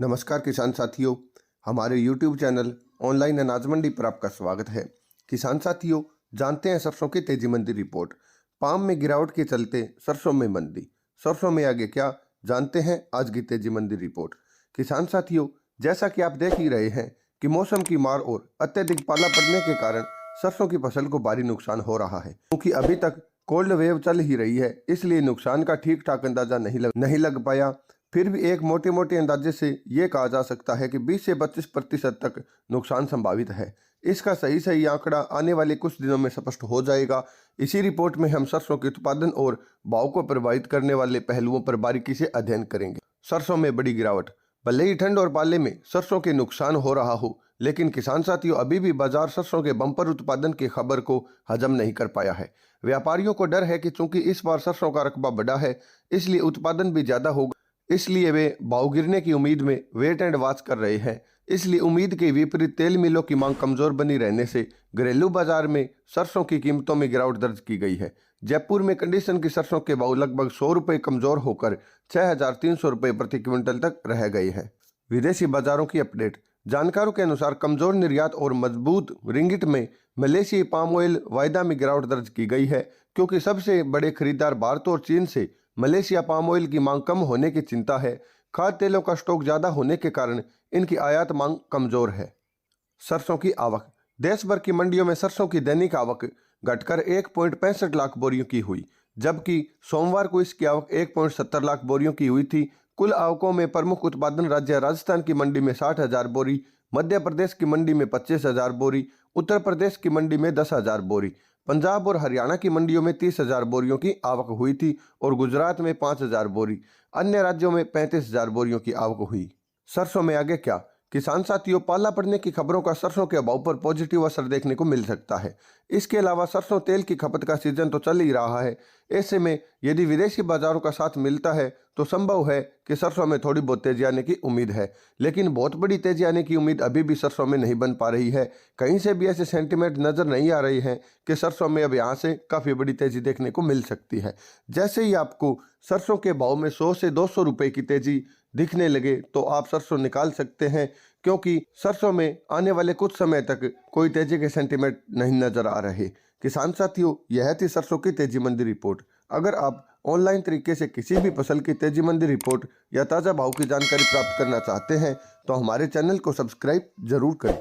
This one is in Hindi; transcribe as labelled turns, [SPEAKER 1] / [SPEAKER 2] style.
[SPEAKER 1] नमस्कार किसान साथियों, हमारे YouTube चैनल ऑनलाइन अनाज मंडी पर आपका स्वागत है। किसान साथियों, जानते हैं सरसों की तेजी मंदी रिपोर्ट। पाम में गिरावट के चलते सरसों में मंदी, सरसों में आगे क्या, जानते हैं आज की तेजी मंदी रिपोर्ट। किसान साथियों, जैसा कि आप देख ही रहे हैं कि मौसम की मार और अत्यधिक पाला पड़ने के कारण सरसों की फसल को भारी नुकसान हो रहा है। क्योंकि अभी तक कोल्ड वेव चल ही रही है, इसलिए नुकसान का ठीक ठाक अंदाजा नहीं लग पाया। फिर भी एक मोटे मोटे अंदाजे से ये कहा जा सकता है कि 20 से 25% तक नुकसान संभावित है। इसका सही आंकड़ा आने वाले कुछ दिनों में स्पष्ट हो जाएगा। इसी रिपोर्ट में हम सरसों के उत्पादन और भाव को प्रभावित करने वाले पहलुओं पर बारीकी से अध्ययन करेंगे। सरसों में बड़ी गिरावट। भले ही ठंड और पाले में सरसों के नुकसान हो रहा हो, लेकिन किसान साथियों अभी भी बाजार सरसों के बम्पर उत्पादन की खबर को हजम नहीं कर पाया है। व्यापारियों को डर है कि चूंकि इस बार सरसों का रकबा बढ़ा है, इसलिए उत्पादन भी ज्यादा होगा, इसलिए वे भाव गिरने की उम्मीद में वेट एंड वॉच कर रहे हैं। इसलिए उम्मीद के विपरीत तेल मिलों की मांग कमजोर बनी रहने से घरेलू बाजार में सरसों की कीमतों में गिरावट दर्ज की गई है। जयपुर में कंडीशन की सरसों के भाव लगभग 100 रुपये कमजोर होकर 6,300 रुपये प्रति क्विंटल तक रह गए हैं। विदेशी बाजारों की अपडेट। जानकारों के अनुसार कमजोर निर्यात और मजबूत रिंगिट में मलेशियाई पाम ऑयल वायदा में गिरावट दर्ज की गई है, क्योंकि सबसे बड़े खरीदार भारत और चीन से मलेशिया पाम ऑयल की मांग कम होने की चिंता है। खाद्य तेलों का स्टॉक ज्यादा होने के कारण इनकी आयात मांग कमजोर है। सरसों की आवक। देश भर की मंडियों में सरसों की दैनिक आवक घटकर 1.65 लाख बोरियों की हुई, जबकि सोमवार को इसकी आवक 1.70 लाख बोरियों की हुई थी। कुल आवकों में प्रमुख उत्पादन राज्य राजस्थान की मंडी में 60,000 बोरी, मध्य प्रदेश की मंडी में 25,000 बोरी, उत्तर प्रदेश की मंडी में 10,000 बोरी, पंजाब और हरियाणा की मंडियों में 30,000 बोरियों की आवक हुई थी और गुजरात में 5,000 बोरी, अन्य राज्यों में 35,000 बोरियों की आवक हुई। सरसों में आगे क्या। किसान साथियों, पाला पड़ने की खबरों का सरसों के भाव पर पॉजिटिव असर देखने को मिल सकता है। इसके अलावा सरसों तेल की खपत का सीजन तो चल ही रहा है। ऐसे में यदि विदेशी बाजारों का साथ मिलता है तो संभव है कि सरसों में थोड़ी बहुत तेजी आने की उम्मीद है, लेकिन बहुत बड़ी तेजी आने की उम्मीद अभी भी सरसों में नहीं बन पा रही है। कहीं से भी ऐसे सेंटीमेंट नजर नहीं आ रही हैं कि सरसों में अब यहाँ से काफी बड़ी तेजी देखने को मिल सकती है। जैसे ही आपको सरसों के भाव में 100 से 200 रुपए की तेजी दिखने लगे तो आप सरसों निकाल सकते हैं, क्योंकि सरसों में आने वाले कुछ समय तक कोई तेजी के सेंटीमेंट नहीं नजर आ रहे। किसान साथियों, यह थी सरसों की तेजी मंदी रिपोर्ट। अगर आप ऑनलाइन तरीके से किसी भी फसल की तेजी मंदी रिपोर्ट या ताज़ा भाव की जानकारी प्राप्त करना चाहते हैं तो हमारे चैनल को सब्सक्राइब जरूर करें।